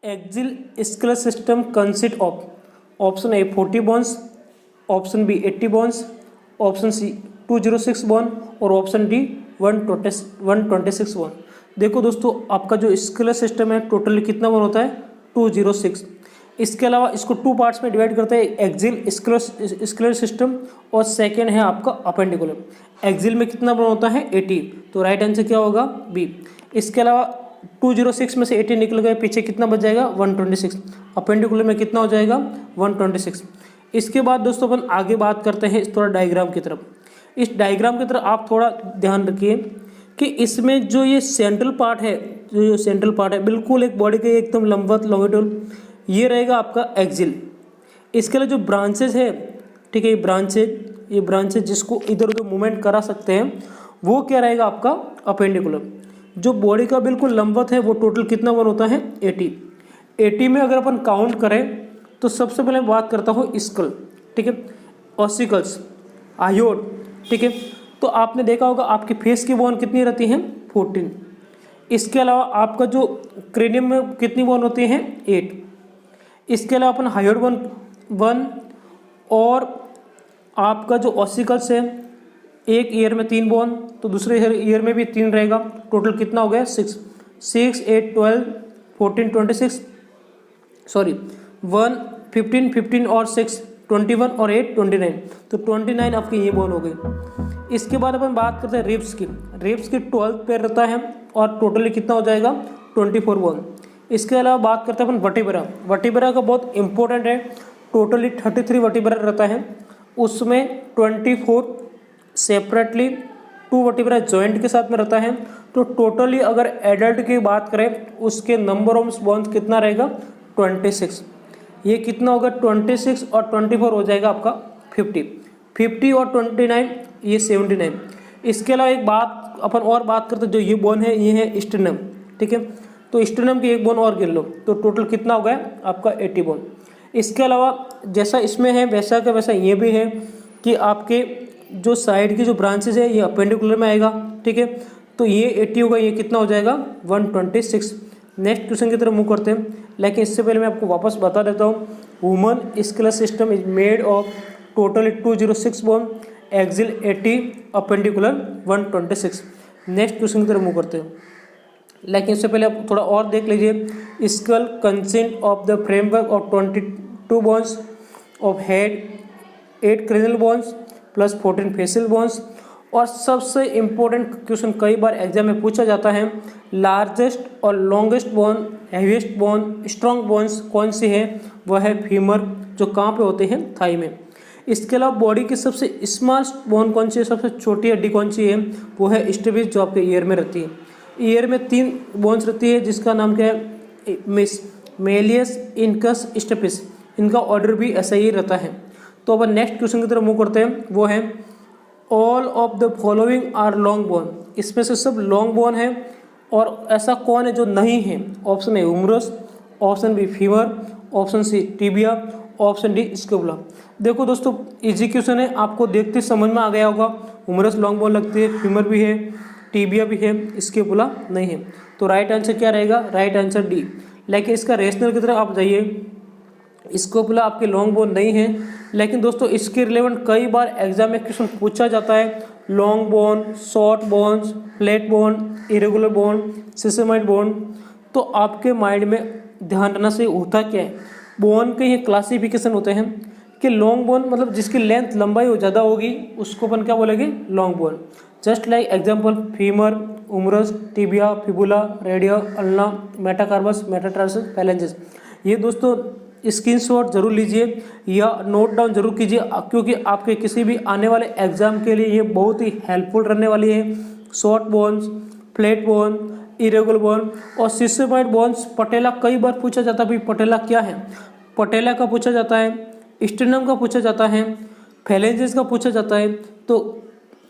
Axial skeletal system consist of option A 40 bones, option B 80 bones, option C 206 bone और option D 126 bone. देखो दोस्तों, आपका जो skeletal system है totally कितना बोन होता है 206। इसके अलावा इसको टू पार्ट्स में डिवाइड करते हैं, एक्सियल स्केलेटल सिस्टम और सेकेंड है आपका अपेंडिकुलर। एक्सियल में कितना बोन होता है 80, तो राइट आंसर क्या होगा बी। इसके अलावा 206 में से 80 निकल गए, पीछे कितना बच जाएगा 126। अपेंडिकुलर में कितना हो जाएगा 126। इसके बाद दोस्तों अपन आगे बात करते हैं इस थोड़ा डायग्राम की तरफ। इस डायग्राम की तरफ आप थोड़ा ध्यान रखिए कि इसमें जो ये सेंट्रल पार्ट है, जो सेंट्रल पार्ट है बिल्कुल एक बॉडी के एकदम लंबवत लॉन्गिट्यूडल, ये रहेगा आपका एक्सियल। इसके लिए जो ब्रांचेज है, ठीक है, ये ब्रांचेज जिसको इधर उधर मूवमेंट करा सकते हैं, वो क्या रहेगा आपका अपेंडिकुलर। जो बॉडी का बिल्कुल लंबवत है वो टोटल कितना वन होता है 80 में अगर अपन काउंट करें तो सबसे पहले बात करता हूँ स्कल, ठीक है, ऑसिकल्स, आयोड, ठीक है। तो आपने देखा होगा आपकी फेस की बोन कितनी रहती है 14। इसके अलावा आपका जो क्रेनियम में कितनी बोन होती है 8। इसके अलावा अपन हायोड बोन 1 और आपका जो ऑसिकल्स है, एक ईयर में 3 बोन तो दूसरे ईयर में भी 3 रहेगा, टोटल कितना हो गया 6, 8 12 14 26, सॉरी 1 15 और 6 21 और 8 29, तो 29 आपकी ये बोन हो गई। इसके बाद अपन बात करते हैं रिब्स की। 12 पेयर रहता है और टोटली कितना हो जाएगा 24 बोन। इसके अलावा बात करते हैं अपन वर्टिब्रा का बहुत इंपॉर्टेंट है, टोटली 33 वर्टिब्रा रहता है, उसमें 24 सेपरेटली 2 वर्टिब्रा जॉइंट के साथ में रहता है। तो टोटली अगर एडल्ट की बात करें उसके नंबर ऑफ बोन्स कितना रहेगा 26। ये कितना होगा 26 और 24 हो जाएगा आपका 50 और 29 ये 79। इसके अलावा एक बात अपन और बात करते हैं, जो ये बोन है ये है स्टेनम, ठीक है, तो स्टेनम की एक बोन और गिन लो तो टोटल कितना हो गया आपका 80 बोन। इसके अलावा जैसा इसमें है वैसा का वैसा ये भी है कि आपके जो साइड की जो ब्रांचेज है ये अपेंडिकुलर में आएगा, ठीक है, तो ये 80 होगा, ये कितना हो जाएगा 126। नेक्स्ट क्वेश्चन की तरफ मूव करते हैं, लेकिन इससे पहले मैं आपको वापस बता देता हूँ। Human skeletal system is made of total 206 bone, axial 80, appendicular 126। Next question की तरफ मूव करते हैं, लेकिन इससे पहले आप थोड़ा और देख लीजिए। Skull consist of the framework of 22 bones of head, 8 cranial bones plus 14 facial bones. और सबसे इम्पोर्टेंट क्वेश्चन कई बार एग्जाम में पूछा जाता है, लार्जेस्ट और longest bone, heaviest bone, strong bones कौन सी है, वह है फीमर, जो कहाँ पे होते हैं थाई में। इसके अलावा बॉडी की सबसे स्मॉलेस्ट बोन कौन सी है, सबसे छोटी हड्डी कौन सी है, वो है स्टेपिस, जो आपके ईयर में रहती है। ईयर में 3 बोन्स रहती है जिसका नाम क्या है मेलियस, इनकस, स्टेपिस, इनका ऑर्डर भी ऐसा ही रहता है। तो अब नेक्स्ट क्वेश्चन की तरफ मूव करते हैं, वो है all of the following are long bone, इसमें से सब लॉन्ग बोन है और ऐसा कौन है जो नहीं है। Option A humerus, option B femur, option C tibia, option D scapula. देखो दोस्तों इजी क्वेश्चन है, आपको देखते समझ में आ गया होगा। ह्यूमरस लॉन्ग बोन लगती है, फीमर भी है, टिबिया भी है, स्कैपुला नहीं है। तो राइट आंसर क्या रहेगा, राइट आंसर डी। लेकिन इसका रेशनल की तरफ आप जाइए, स्कैपुला आपके लॉन्ग बोन नहीं है, लेकिन दोस्तों इसके रिलेवेंट कई बार एग्जाम में क्वेश्चन पूछा जाता है। Long bone, short bones, flat bone, irregular bone, sesamoid bone. तो आपके माइंड में ध्यान रखना से होता क्या है, बोन के ये क्लासिफिकेशन होते हैं कि लॉन्ग बोन मतलब जिसकी लेंथ लंबाई हो ज़्यादा होगी उसको अपन क्या बोलेंगे long bone. Just like example femur, humerus, tibia, fibula, radial, ulna, metacarpus, metatarsus, phalanges. ये दोस्तों स्क्रीनशॉट जरूर लीजिए या नोट डाउन जरूर कीजिए, क्योंकि आपके किसी भी आने वाले एग्जाम के लिए ये बहुत ही हेल्पफुल रहने वाली है। Short bones, flat bone, irregular bone और सिस्टेमाइड बोन्स। पटेला कई बार पूछा जाता है, भाई पटेला क्या है, पटेला का पूछा जाता है, स्टेनम का पूछा जाता है, फैलेंजेस का पूछा जाता है, तो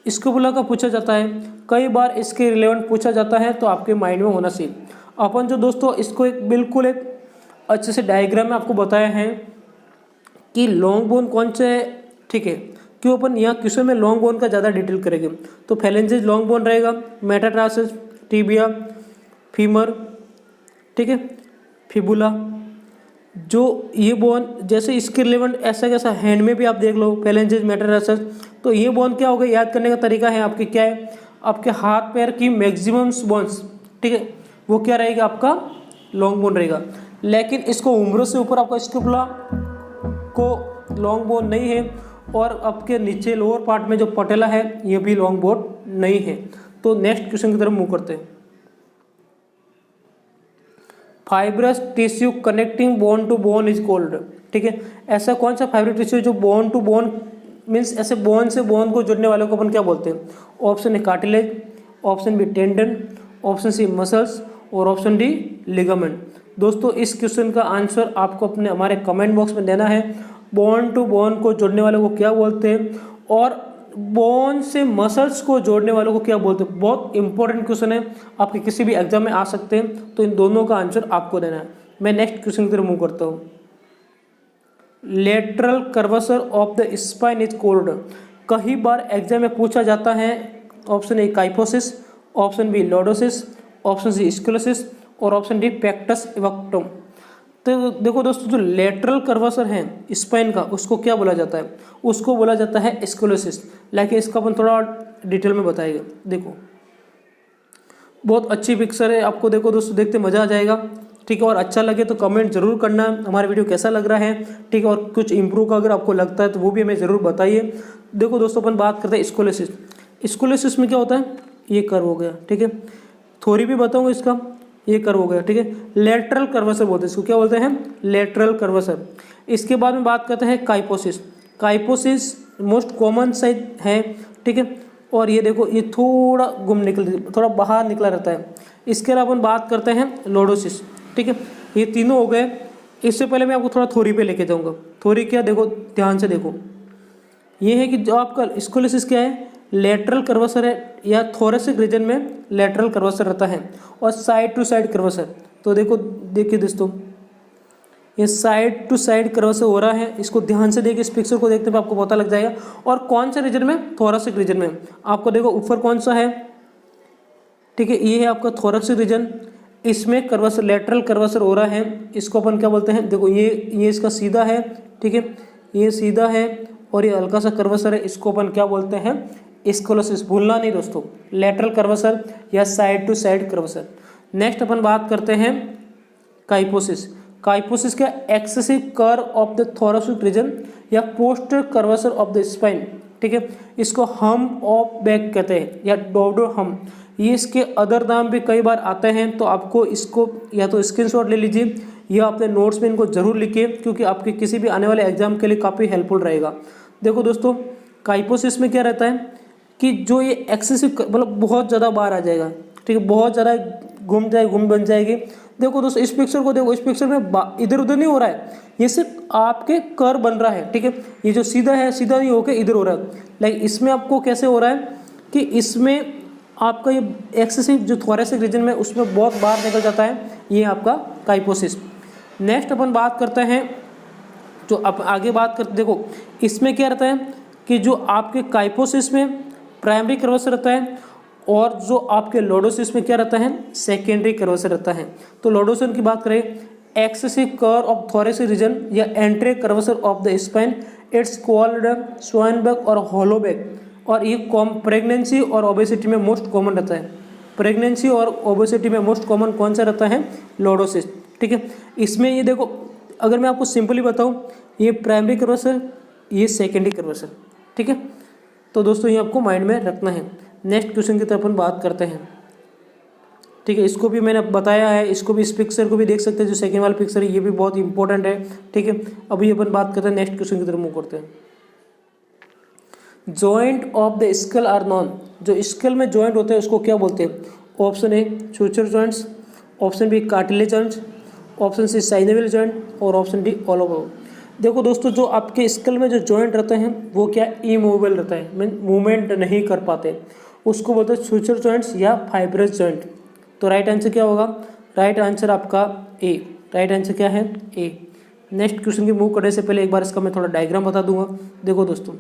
स्कैपुला का पूछा जाता है। कई बार इसके रिलेवेंट पूछा जाता है, तो आपके माइंड में होना चाहिए। अपन जो दोस्तों इसको एक बिल्कुल एक अच्छे से डायग्राम में आपको बताया है कि लॉन्ग बोन कौन से है, ठीक है, क्यों अपन यहाँ क्वेश्चन में लॉन्ग बोन का ज़्यादा डिटेल करेंगे। तो फैलेंजेस लॉन्ग बोन रहेगा, मेटाटार्सस, टिबिया, फीमर, ठीक है, फिबुला। जो ये बोन जैसे इसके रिलेवेंट ऐसा कैसा हैंड में भी आप देख लो, फेलेंजेस मेटाटार्सस। तो ये बोन क्या होगा, याद करने का तरीका है आपके क्या है, आपके हाथ पैर की मैक्सिमम बोन्स, ठीक है, वो क्या रहेगा आपका लॉन्ग बोन रहेगा। लेकिन इसको उम्र से ऊपर आपका स्कैपुला को लॉन्ग बोन नहीं है, और आपके नीचे लोअर पार्ट में जो पटेला है ये भी लॉन्ग बोन नहीं है। तो नेक्स्ट क्वेश्चन की तरफ मूव करते हैं। Fibrous tissue connecting bone to bone is called, ठीक है, ऐसा कौन सा फाइब्रस टिश्यू जो बोन टू बोन मीन्स ऐसे बोन से बोन को जोड़ने वाले को अपन क्या बोलते हैं? Option A cartilage, option B tendon, option C muscles और ऑप्शन डी लिगामेंट। दोस्तों इस क्वेश्चन का आंसर आपको अपने हमारे कमेंट बॉक्स में देना है। बोन टू बोन को जोड़ने वाले को क्या बोलते हैं और बोन से मसल्स को जोड़ने वालों को क्या बोलते हैं? बहुत इंपॉर्टेंट क्वेश्चन है, आपके किसी भी एग्जाम में आ सकते हैं, तो इन दोनों का आंसर आपको देना है। मैं नेक्स्ट क्वेश्चन की तरफ मूव करता हूँ। Lateral curvature of the spine is called, कई बार एग्जाम में पूछा जाता है। Option A kyphosis, option B lordosis, option C sclerosis और ऑप्शन डी पेक्टस इवक्टम। तो देखो दोस्तों, जो लेटरल कर्वेचर है स्पाइन का उसको क्या बोला जाता है? उसको बोला जाता है स्क्लेरोसिस। लेकिन इसका अपन थोड़ा डिटेल में बताएंगे। देखो बहुत अच्छी पिक्चर है, आपको देखो दोस्तों देखते मजा आ जाएगा, ठीक है। और अच्छा लगे तो कमेंट जरूर करना हमारा वीडियो कैसा लग रहा है, ठीक है। और कुछ इंप्रूव का अगर आपको लगता है तो वो भी हमें ज़रूर बताइए। देखो दोस्तों अपन बात करते हैं स्क्लेरोसिस। स्क्लेरोसिस में क्या होता है? ये कर्व हो गया, ठीक है, थोड़ी भी बताऊंगा इसका, ये कर्व हो गया, ठीक है। लेटरल कर्वेचर बोलते हैं इसको, क्या बोलते हैं? Lateral curvature. इसके बाद में बात करते हैं काइपोसिस। काइपोसिस मोस्ट कॉमन साइज है, ठीक है। और ये देखो ये थोड़ा थोड़ा बाहर निकला रहता है। इसके अलावा अपन बात करते हैं लॉर्डोसिस, ठीक है। ये तीनों हो गए। इससे पहले मैं आपको थोड़ा थ्योरी पे लेके जाऊंगा। थ्योरी क्या, देखो ध्यान से देखो, ये है कि जो आपका स्क्लेरोसिस क्या है, लेटरल कर्वेचर है, या थोरेसिक रीजन में लेटरल कर्वेचर रहता है, और साइड टू साइड कर्वेचर। तो देखो देखिए दोस्तों, ये साइड टू साइड कर्वेचर हो रहा है। इसको ध्यान से देखिए, इस पिक्चर को देखते हुए आपको पता लग जाएगा। और कौन से रीजन में? थोरेसिक रीजन में। आपको देखो ऊपर कौन सा है, ठीक है, ये है आपका थोरेसिक रीजन। इसमें कर्वेचर, लेटरल कर्वेचर हो रहा है। इसको अपन क्या बोलते हैं? देखो ये इसका सीधा है, ठीक है, ये सीधा है, और ये हल्का सा कर्वेचर है। इसको अपन क्या बोलते हैं? स्क्लेरोसिस। भूलना नहीं दोस्तों, लेटरल कर्वेचर या side to side curvature. Next अपन बात करते हैं काइपोसिस। काइपोसिस क्या? Excessive curve of the thoracic region या posterior curvature of the spine, ठीक है। इसको हम ऑफ बैक कहते हैं या डोडो हम। ये इसके अदर नाम भी कई बार आते हैं, तो आपको इसको या तो स्क्रीनशॉट ले लीजिए या अपने नोट्स में इनको जरूर लिखिए, क्योंकि आपके किसी भी आने वाले एग्जाम के लिए काफ़ी हेल्पफुल रहेगा। देखो दोस्तों, काइपोसिस में क्या रहता है कि जो ये एक्सेसिव मतलब बहुत ज़्यादा बाहर आ जाएगा, ठीक है, बहुत ज़्यादा घूम बन जाएगी। देखो दोस्तों इस पिक्चर को देखो, इस पिक्चर में इधर उधर नहीं हो रहा है, ये सिर्फ आपके कर्व बन रहा है, ठीक है। ये जो सीधा है, सीधा नहीं होकर इधर हो रहा है। लाइक इसमें आपको कैसे हो रहा है कि इसमें आपका ये एक्सेसिव जो थोरेसिक रीजन में उसमें बहुत बाहर निकल जाता है, ये आपका काइपोसिस। नेक्स्ट अपन बात करते हैं, जो अब आगे बात करते, देखो इसमें क्या रहता है कि जो आपके काइपोसिस में प्राइमरी कर्वेचर रहता है, और जो आपके लॉर्डोसिस में क्या रहता है? सेकेंडरी कर्वेचर रहता है। तो लॉर्डोसिस की बात करें, excessive curve of thoracic region या anterior curvature of the spine, it's called swayback और होलोबर्ग। और ये प्रेगनेंसी और ओबेसिटी में मोस्ट कॉमन रहता है। प्रेगनेंसी और ओबेसिटी में मोस्ट कॉमन कौन सा रहता है? लॉर्डोसिस, ठीक है। इसमें ये देखो, अगर मैं आपको सिंपली बताऊं, ये प्राइमरी कर्वेचर, ये सेकेंडरी कर्वेचर, ठीक है। तो दोस्तों ये आपको माइंड में रखना है। नेक्स्ट क्वेश्चन की तरफ अपन बात करते हैं, ठीक है। इसको भी मैंने बताया है, इसको भी, इस पिक्चर को भी देख सकते हैं, जो सेकेंड वाला पिक्चर है ये भी बहुत इंपॉर्टेंट है, ठीक है। अभी अपन बात करते हैं नेक्स्ट क्वेश्चन की तरफ मूव करते हैं। Joint of the skull are known, जो स्कल में जॉइंट होते हैं उसको क्या बोलते हैं? Option A suture joints, option B cartilage joints, option C synovial joint और ऑप्शन डी ऑल ओवर। देखो दोस्तों, जो आपके स्कल में जो जॉइंट रहते हैं वो क्या इमूवेबल रहता है, मीन मूवमेंट नहीं कर पाते, उसको बोलते हैं सूचर जॉइंट्स या फाइब्रस जॉइंट। तो राइट आंसर क्या होगा? राइट आंसर आपका ए। राइट आंसर क्या है? ए। नेक्स्ट क्वेश्चन की मूव करने से पहले एक बार इसका मैं थोड़ा डायग्राम बता दूंगा। देखो दोस्तों,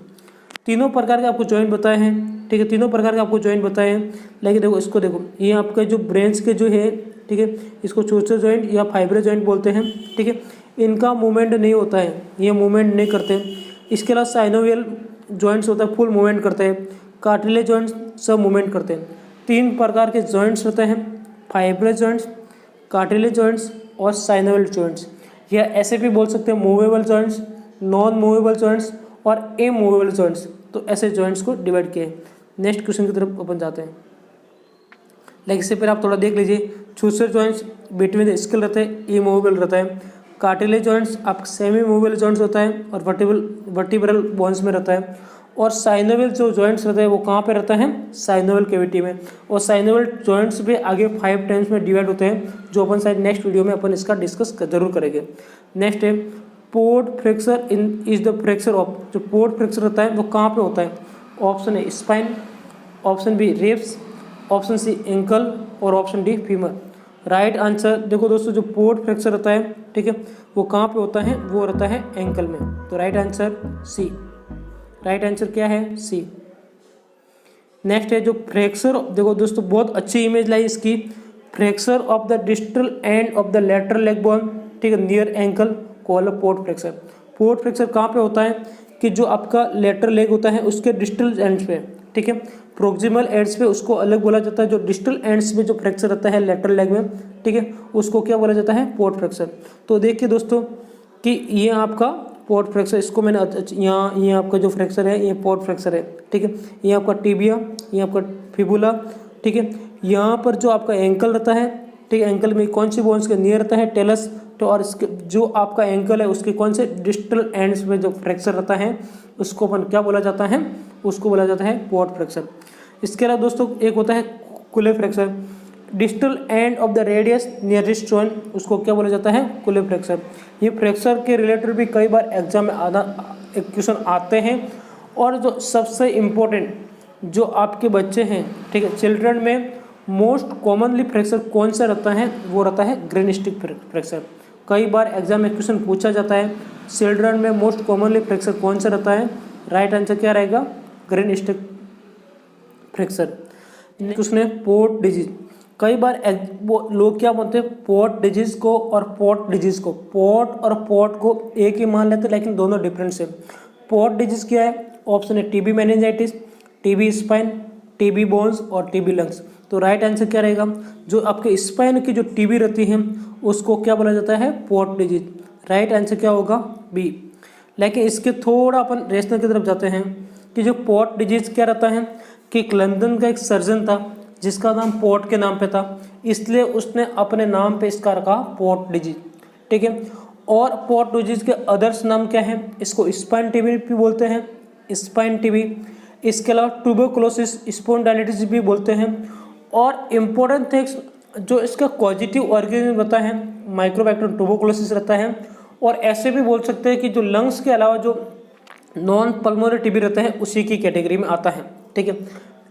तीनों प्रकार के आपको जॉइंट बताए हैं, ठीक है, तीनों प्रकार के आपको जॉइंट बताए हैं। लेकिन देखो इसको देखो, ये आपका जो ब्रेन्स के जो है, ठीक है, इसको चूसर जॉइंट या फाइब्रस जॉइंट बोलते हैं, ठीक है। इनका मूवमेंट नहीं होता है, ये मूवमेंट नहीं करते। इसके अलावा साइनोवियल जॉइंट्स होता है, फुल मूवमेंट करते हैं। कार्टिलेज जॉइंट्स सब मूवमेंट करते हैं। 3 प्रकार के जॉइंट्स होते हैं, फाइब्रस जॉइंट्स, कार्टिलेज जॉइंट्स और साइनोवियल जॉइंट्स। या ऐसे भी बोल सकते हैं movable joints, non movable joints और इमूवेबल जॉइंट्स। तो ऐसे जॉइंट्स को डिवाइड किए। नेक्स्ट क्वेश्चन की तरफ अपन जाते हैं। लाइक इससे पहले आप थोड़ा देख लीजिए, चूसर जॉइंट्स बिटवीन द स्केल रहता है, इमूवेबल रहता है। कार्टिलेज जॉइंट्स आप सेमी मूवेबल जॉइंट्स होता है और वर्टिब्रल बोन्स में रहता है। और साइनोवियल जो जॉइंट्स रहते हैं वो कहाँ पे रहता है, साइनोवियल कैविटी में। और साइनोवियल जॉइंट्स भी आगे 5 टाइम्स में डिवाइड होते हैं, जो अपन शायद नेक्स्ट वीडियो में अपन इसका डिस्कस जरूर करेंगे। नेक्स्ट है Pott fracture is the fracture of, जो पोर्ट फ्रैक्चर रहता है वो कहाँ पे होता है। Option A spine, option B ribs, option C ankle और option D femur. Right answer देखो दोस्तों, जो पोर्ट फ्रैक्चर रहता है, ठीक है, वो कहाँ पे होता है, वो रहता है एंकल में। तो right answer C. Right answer क्या है, सी। नेक्स्ट है जो फ्रैक्चर, देखो दोस्तों बहुत अच्छी इमेज लाई इसकी। Fracture of the distal end of the lateral leg bone, ठीक है, near ankle called port fracture. Port fracture कहाँ पे होता है कि जो आपका लेटरल लेग होता है उसके डिस्टल एंड्स पे, ठीक है, प्रोक्सिमल एंड्स पे उसको अलग बोला जाता है। जो डिस्टल एंड्स में जो फ्रैक्चर रहता है लेटरल लेग में, ठीक है, उसको क्या बोला जाता है, पोर्ट फ्रैक्चर। तो देखिए दोस्तों कि ये आपका पोर्ट फ्रैक्चर, इसको मैंने यहाँ, ये आपका जो फ्रैक्चर है ये पोर्ट फ्रैक्चर है, ठीक है। ये आपका टिबिया, ये आपका फिबुला, ठीक है। यहाँ पर जो आपका एंकल रहता है, ठीक है, एंकल में कौन सी बोन्स के नियर रहता है, टेलस। तो और इसके जो आपका एंकल है उसके कौन से डिस्टल एंड्स में जो फ्रैक्चर रहता है उसको अपन क्या बोला जाता है, उसको बोला जाता है पोर्ट फ्रैक्चर। इसके अलावा दोस्तों एक होता है कुले fracture, distal end of the radius nearest joint, उसको क्या बोला जाता है, कुले फ्रैक्चर। ये फ्रैक्चर के रिलेटेड भी कई बार एग्जाम में क्वेश्चन आते हैं। और जो सबसे इम्पोर्टेंट जो आपके बच्चे हैं, ठीक है, चिल्ड्रन में मोस्ट कॉमनली फ्रैक्चर कौन सा रहता है, वो रहता है ग्रेन स्टिक फ्रैक्चर। कई बार एग्जाम में क्वेश्चन पूछा जाता है, चिल्ड्रन में मोस्ट कॉमनली फ्रैक्चर कौन सा रहता है। राइट आंसर क्या रहेगा, ग्रेन स्टिक फ्रैक्चर। क्वेश्चन है पोर्ट डिजीज। कई बार लोग क्या बोलते हैं, पोर्ट डिजीज को और पोर्ट डिजीज को, पोर्ट और पोर्ट को एक ही मान लेते हैं, लेकिन दोनों डिफरेंट है। पोर्ट डिजीज क्या है, ऑप्शन है TB meningitis, TB spine, TB bones और टीबी लंग्स। तो राइट आंसर क्या रहेगा, जो आपके स्पाइन की जो टीबी रहती है उसको क्या बोला जाता है, पोर्ट डिजीज। राइट आंसर क्या होगा, बी। लेकिन इसके थोड़ा अपन रेशनल की तरफ जाते हैं कि जो पोर्ट डिजीज क्या रहता है कि लंदन का एक सर्जन था जिसका नाम पोर्ट के नाम पे था, इसलिए उसने अपने नाम पे इसका रखा पोर्ट डिजीज, ठीक है। और पोर्ट डिजीज के अदर्स नाम क्या है, इसको स्पाइन टीबी भी बोलते हैं, स्पाइन टीबी। इसके अलावा ट्यूबरकुलोसिस, स्पॉन्डिलाइटिस भी बोलते हैं। और इम्पोर्टेंट थिंग्स जो इसका पॉजिटिव ऑर्गेनिज्म रहता है, माइक्रोबैक्टीरियम ट्यूबरकुलोसिस रहता है। और ऐसे भी बोल सकते हैं कि जो लंग्स के अलावा जो नॉन पल्मोनरी टीबी रहता है उसी की कैटेगरी में आता है, ठीक है।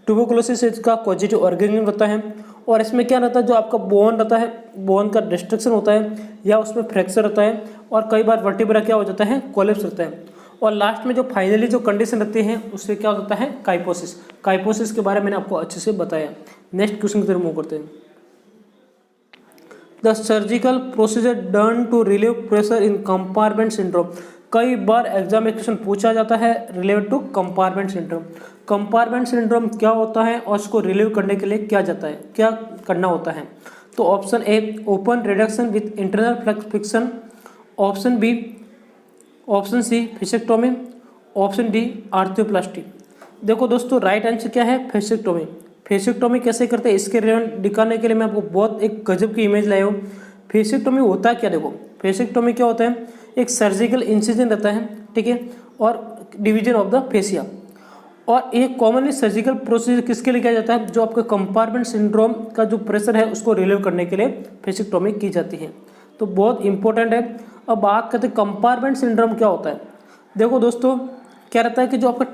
ट्यूबरकुलोसिस इसका पॉजिटिव ऑर्गेनिज्म रहता है। और इसमें क्या रहता है, जो आपका बोन रहता है, बोन का डिस्ट्रक्शन होता है या उसमें फ्रैक्चर रहता है। और कई बार वर्टिब्रा क्या हो जाता है, कोलैप्स रहता है। और लास्ट में जो फाइनली जो कंडीशन रहती है उससे क्या होता है, काइपोसिस। काइपोसिस के बारे में मैंने आपको अच्छे से बताया। नेक्स्ट क्वेश्चन की तरफ मूव करते हैं। The surgical procedure done to relieve pressure in compartment syndrome. कई बार एग्जाम में क्वेश्चन पूछा जाता है related to compartment syndrome. Compartment syndrome क्या होता है और उसको रिलीव करने के लिए क्या जाता है, क्या करना होता है। तो option A open reduction with internal flux fixation, option B, option C fasciectomy, option D arthroplasty. देखो दोस्तों राइट आंसर क्या है, फिसेक्टोमी। फिसेक्टोमी कैसे करते हैं इसके रिलेटेड दिखाने के लिए मैं आपको बहुत एक गजब की इमेज लाया हूँ। फिसेक्टोमी होता क्या, देखो फिसेक्टोमी क्या होता है, एक सर्जिकल इंसिजन रहता है, ठीक है, और डिवीजन ऑफ द फेसिया। और एक कॉमनली सर्जिकल प्रोसीजर किसके लिए किया जाता है, जो आपका कंपार्टमेंट सिंड्रोम का जो प्रेशर है उसको रिलीव करने के लिए फिसेक्टोमी की जाती है। तो बहुत इंपॉर्टेंट है। अब बात करते हैं कंपार्टमेंट सिंड्रोम क्या होता है। देखो दोस्तों क्या रहता है कि जो आपका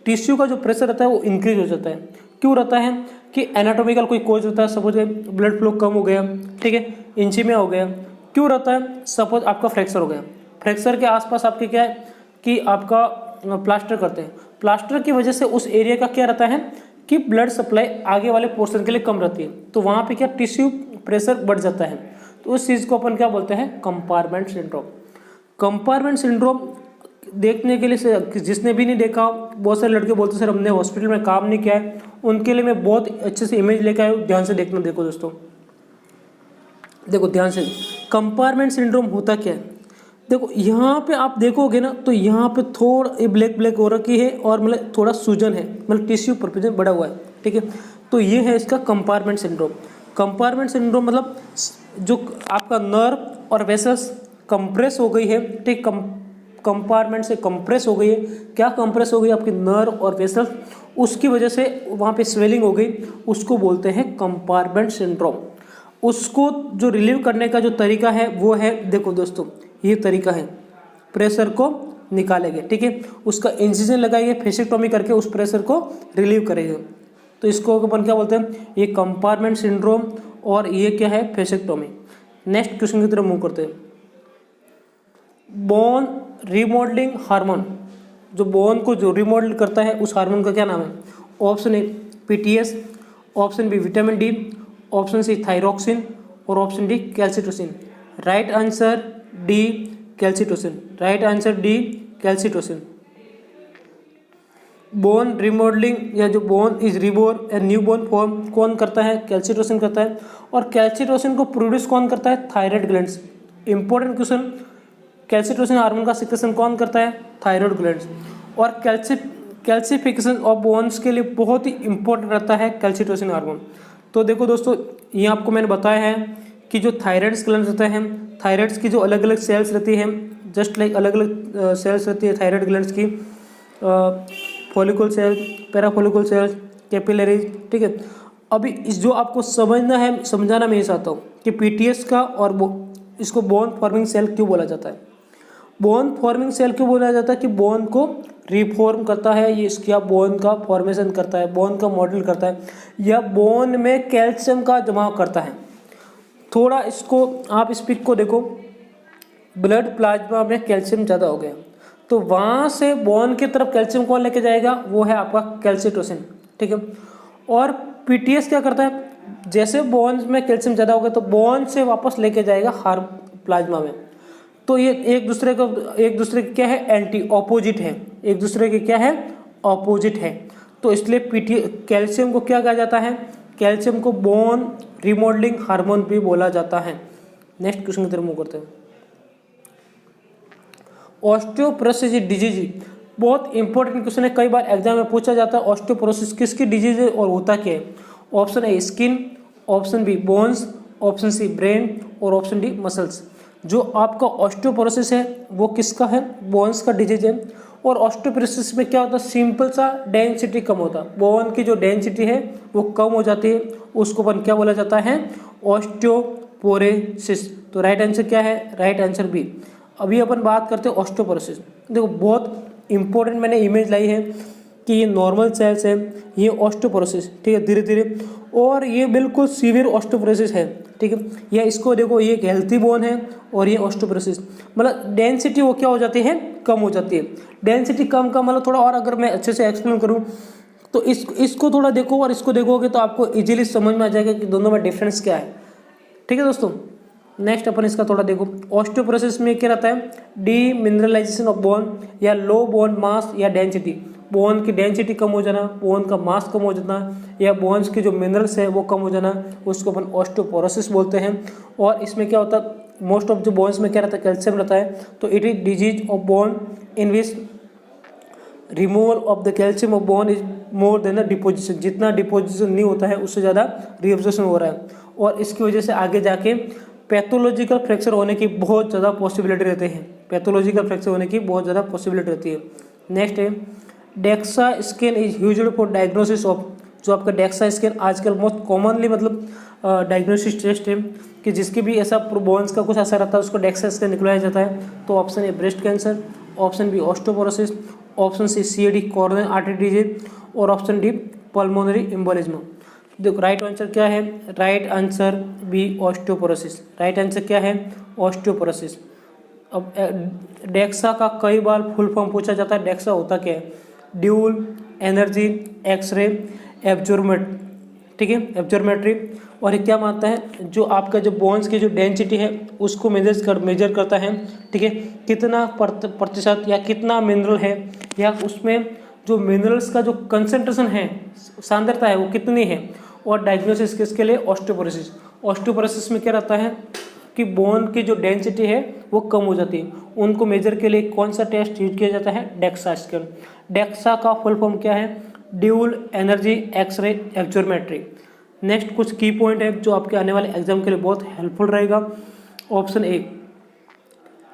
टिश्यू का जो प्रेशर रहता है वो इंक्रीज हो जाता है। क्यों रहता है कि एनाटॉमिकल कोई कोज होता है, सपोज ब्लड फ्लो कम हो गया, ठीक है, इंचीमिया हो गया। क्यों रहता है, सपोज आपका फ्रैक्चर हो गया, फ्रैक्चर के आसपास आपके क्या है कि आपका प्लास्टर करते हैं, प्लास्टर की वजह से उस एरिया का क्या रहता है कि ब्लड सप्लाई आगे वाले पोर्शन के लिए कम रहती है, तो वहाँ पे क्या टिश्यू प्रेशर बढ़ जाता है, तो उस चीज़ को अपन क्या बोलते हैं, कंपार्टमेंट सिंड्रोम। कंपार्टमेंट सिंड्रोम देखने के लिए जिसने भी नहीं देखा, बहुत सारे लड़के बोलते सर हमने हॉस्पिटल में काम नहीं किया है, उनके लिए मैं बहुत अच्छे से इमेज लेकर आया हूँ, ध्यान से देखना। देखो दोस्तों, देखो ध्यान से, कंपार्टमेंट सिंड्रोम होता क्या है। देखो यहाँ पे आप देखोगे ना, तो यहाँ पे थोड़ा ब्लैक ब्लैक हो रखी है और मतलब थोड़ा सूजन है, मतलब टिश्यू परफ्यूजन बढ़ा हुआ है, ठीक है। तो ये है इसका कंपार्टमेंट सिंड्रोम। कंपार्टमेंट सिंड्रोम मतलब जो आपका नर्व और वेसल्स कंप्रेस हो गई है, ठीक, कंपार्टमेंट से कंप्रेस हो गई है। क्या कंप्रेस हो गई, आपकी नर्व और वेसल्स, उसकी वजह से वहाँ पे स्वेलिंग हो गई, उसको बोलते हैं कंपार्टमेंट सिंड्रोम। उसको जो रिलीव करने का जो तरीका है वो है, देखो दोस्तों ये तरीका है, प्रेशर को निकालेंगे, ठीक है, उसका इंसिजन लगाएंगे, फेसिक्टोमी करके उस प्रेशर को रिलीव करेंगे। तो इसको अपन क्या बोलते हैं, ये कंपार्टमेंट सिंड्रोम और ये क्या है, फेसिक्टोमी। नेक्स्ट क्वेश्चन की तरफ मूव करते हैं। बोन रिमॉडलिंग हार्मोन, जो बोन को जो रिमॉडल करता है उस हार्मोन का क्या नाम है। Option A PTS, option B vitamin D, option C thyroxine और option D calcitonin. Right answer D calcitonin, right answer D calcitonin. Bone remodelling या जो बोन इज रिबोर्न या न्यू बोन फॉर्म कौन करता है, कैल्सिटोसिन करता है। और कैल्सिटोसिन को प्रोड्यूस कौन करता है, thyroid glands. Important question, calcitonin hormone का सिक्रेशन कौन करता है, थायराइड ग्लैंड्स। और कैल्सिफिकेशन ऑफ बोन्स के लिए बहुत ही इंपॉर्टेंट रहता है कैल्सिटोसिन हार्मोन। तो देखो दोस्तों, ये आपको मैंने बताया है कि जो थायराइड ग्लैंड्स रहते हैं, थायराइड्स की जो अलग अलग सेल्स रहती हैं, जस्ट लाइक अलग अलग सेल्स रहती है थायराइड ग्लैंड्स की, फॉलिकल सेल, पैराफॉलिकल सेल्स, कैपिलरीज, ठीक है। अभी इस जो आपको समझाना मैं ये चाहता हूँ कि पीटीएस का और इसको बोन फॉर्मिंग सेल क्यों बोला जाता है। बोन फॉर्मिंग सेल क्यों बोला जाता है कि बोन को रिफॉर्म करता है, ये इसका बोन का फॉर्मेशन करता है, बोन का मॉडल करता है, या बोन में कैल्शियम का जमाव करता है। थोड़ा इसको आप इस पिक को देखो, ब्लड प्लाज्मा में कैल्शियम ज़्यादा हो गया, तो वहाँ से बोन की तरफ कैल्शियम कौन लेके जाएगा, वो है आपका कैल्सिटोसिन, ठीक है। और पीटीएस क्या करता है, जैसे बोन में कैल्शियम ज़्यादा हो गया तो बोन से वापस लेके जाएगा हार प्लाज्मा में। तो ये एक दूसरे के क्या है, एंटी ऑपोजिट है, एक दूसरे के क्या है, ऑपोजिट है। तो इसलिए कैल्शियम को क्या कहा जाता है, कैल्शियम को बोन रिमॉडलिंग हार्मोन भी बोला जाता है। नेक्स्ट क्वेश्चन की तरफ मूव करते हैं। ऑस्टियोपोरोसिस डिजीज बहुत इंपॉर्टेंट क्वेश्चन है, कई बार एग्जाम में पूछा जाता है ऑस्टियोपोरोसिस किसकी डिजीज है और होता क्या है। Option A skin, option B bones, option C brain और ऑप्शन डी मसल्स। जो आपका ऑस्टियोपोरोसिस है वो किसका है, बोन्स का डिजीज है। और ऑस्टियोपोरोसिस में क्या होता है, सिंपल सा डेंसिटी कम होता है, बोन की जो डेंसिटी है वो कम हो जाती है, उसको अपन क्या बोला जाता है, ऑस्टियोपोरोसिस। तो राइट आंसर क्या है, राइट आंसर बी। अभी अपन बात करते हैं ऑस्टियोपोरोसिस। देखो बहुत इंपॉर्टेंट मैंने इमेज लाई है कि ये नॉर्मल सेल्स है, ये ऑस्टियोपोरोसिस, ठीक है, धीरे धीरे, और ये बिल्कुल सीवियर ऑस्टियोपोरोसिस है, ठीक है। या इसको देखो, ये एक हेल्थी बोन है और ये ऑस्टियोपोरोसिस, मतलब डेंसिटी वो क्या हो जाती है, कम हो जाती है। डेंसिटी कम का मतलब थोड़ा और अगर मैं अच्छे से एक्सप्लेन करूँ तो इसको थोड़ा देखो और इसको देखोगे तो आपको इजीली समझ में आ जाएगा कि दोनों में डिफरेंस क्या है, ठीक है दोस्तों। नेक्स्ट अपन इसका थोड़ा देखो, ऑस्टियोपोरोसिस में क्या रहता है, डी मिनरलाइजेशन ऑफ बोन या लो बोन मास या डेंसिटी, बोन की डेंसिटी कम हो जाना, बोन का मास कम हो जाना, या बोन्स की जो मिनरल्स है वो कम हो जाना, उसको अपन ऑस्टियोपोरोसिस बोलते हैं। और इसमें क्या होता है, मोस्ट ऑफ जो बोन्स में क्या रहता है, कैल्शियम रहता है। तो it is disease of bone in which removal of the calcium of bone is more than the deposition, जितना डिपोजिशन नहीं होता है उससे ज़्यादा रिएब्जॉर्प्शन हो रहा है, और इसकी वजह से आगे जाके पैथोलॉजिकल फ्रैक्चर होने की बहुत ज़्यादा पॉसिबिलिटी रहते हैं, पैथोलॉजिकल फ्रैक्चर होने की बहुत ज़्यादा पॉसिबिलिटी रहती है। नेक्स्ट है DEXA scan is used for diagnosis of, जो आपका डेक्सा स्कैन आजकल मोस्ट कॉमनली मतलब डायग्नोसिस टेस्ट है कि जिसकी भी ऐसा बोन्स का कुछ असर रहता है उसको डेक्सा स्कैन निकलाया जाता है। तो option A breast cancer, option B osteoporosis, option C CAD coronary artery disease और ऑप्शन डी पल्मोनरी एम्बोलिज्म। देखो राइट आंसर क्या है, right answer B osteoporosis, right answer क्या है, ऑस्टियोपोरोसिस। अब डेक्सा का कई बार फुल फॉर्म पूछा जाता है, डेक्सा होता क्या है, ड्यूल एनर्जी एक्सरे एब्जॉर्मेट, ठीक है, एब्जॉर्मेट्री। और ये क्या मानता है, जो आपका जो बोन्स की जो डेंसिटी है उसको मेजर करता है, ठीक है, कितना प्रतिशत या कितना मिनरल है, या उसमें जो मिनरल्स का जो कंसंट्रेशन है, सांद्रता है वो कितनी है। और डायग्नोसिस किसके लिए, ऑस्टियोपोरोसिस। ऑस्टियोपोरोसिस में क्या रहता है कि बोन की जो डेंसिटी है वो कम हो जाती है। उनको मेजर के लिए कौन सा टेस्ट यूज किया जाता है, डेक्सा स्कैन। डेक्सा का फुल फॉर्म क्या है, ड्यूल एनर्जी एक्सरे एब्जॉर्मेट्री। नेक्स्ट कुछ की पॉइंट है जो आपके आने वाले एग्जाम के लिए बहुत हेल्पफुल रहेगा। Option A,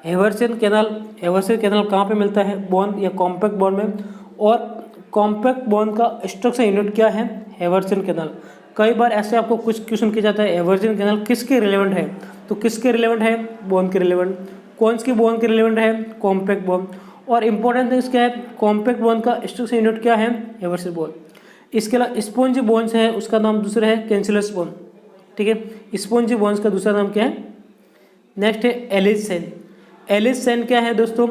Haversian canal. Haversian canal कहाँ पे मिलता है, बोन या कॉम्पैक्ट बोन में। और कॉम्पैक्ट बोन का स्ट्रक्चर यूनिट क्या है, हेवर्सियन कैनाल। कई बार ऐसे आपको कुछ क्वेश्चन किया जाता है, हेवर्सियन कैनाल किसके रिलेवेंट है, तो किसके रिलेवेंट है, बोन के रिलेवेंट। कौन सी बोन के रिलेवेंट है, कॉम्पैक्ट बोन। और इंपॉर्टेंट थिंग्स क्या है, कॉम्पैक्ट बोन का स्ट्रक्चर यूनिट क्या है, हेवर्सियन बोन। इसके अलावा स्पॉन्जी बोन्स है, उसका नाम दूसरा है कैंसिलस बोन, ठीक है। स्पॉन्जी बोन्स का दूसरा नाम क्या है, नेक्स्ट है एलिस सेन। एलिस सेन क्या है दोस्तों,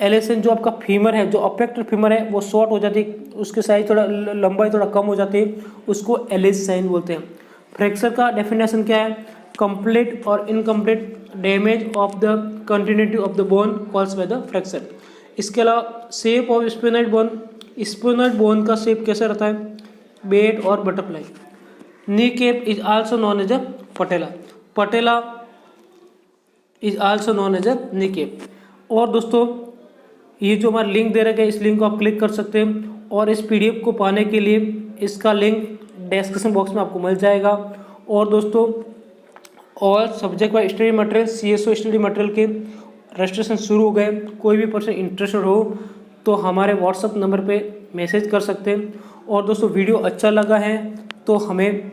एलिस सेन जो आपका फीमर है, जो अपेक्टर फीमर है वो शॉर्ट हो जाती है, उसके साइज थोड़ा लंबाई थोड़ा कम हो जाती है, उसको एलिस सेन बोलते हैं। फ्रैक्चर का डेफिनेशन क्या है, कंप्लीट और incomplete damage of the continuity of the bone कॉल्स बाय द फ्रैक्चर। इसके अलावा शेप ऑफ स्पिनोइड बोन। स्पिनोइड बोन का शेप कैसा रहता है, बेट और butterfly. Knee cap is also known as a patella. Patella is also known as a knee cap. और दोस्तों ये जो हमारा लिंक दे रखा है, इस लिंक को आप क्लिक कर सकते हैं। और इस पीडीएफ को पाने के लिए इसका लिंक डिस्क्रिप्शन बॉक्स में आपको मिल जाएगा। और दोस्तों और subject wise study material, CSO study material के रजिस्ट्रेशन शुरू हो गए। कोई भी पर्सन इंटरेस्टेड हो तो हमारे व्हाट्सएप नंबर पे मैसेज कर सकते हैं। और दोस्तों वीडियो अच्छा लगा है तो हमें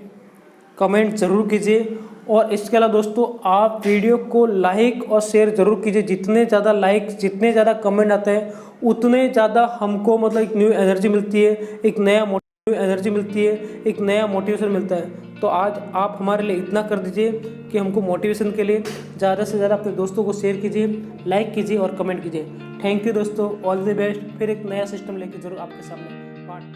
कमेंट ज़रूर कीजिए। और इसके अलावा दोस्तों आप वीडियो को लाइक और शेयर ज़रूर कीजिए। जितने ज़्यादा लाइक, जितने ज़्यादा कमेंट आते हैं उतने ज़्यादा हमको मतलब एक न्यू एनर्जी मिलती है, एक नया एनर्जी मिलती है, एक नया मोटिवेशन मिलता है। तो आज आप हमारे लिए इतना कर दीजिए कि हमको मोटिवेशन के लिए ज़्यादा से ज़्यादा अपने दोस्तों को शेयर कीजिए, लाइक कीजिए और कमेंट कीजिए। थैंक यू दोस्तों, ऑल द बेस्ट। फिर एक नया सिस्टम लेके जरूर आपके सामने पार्ट 2।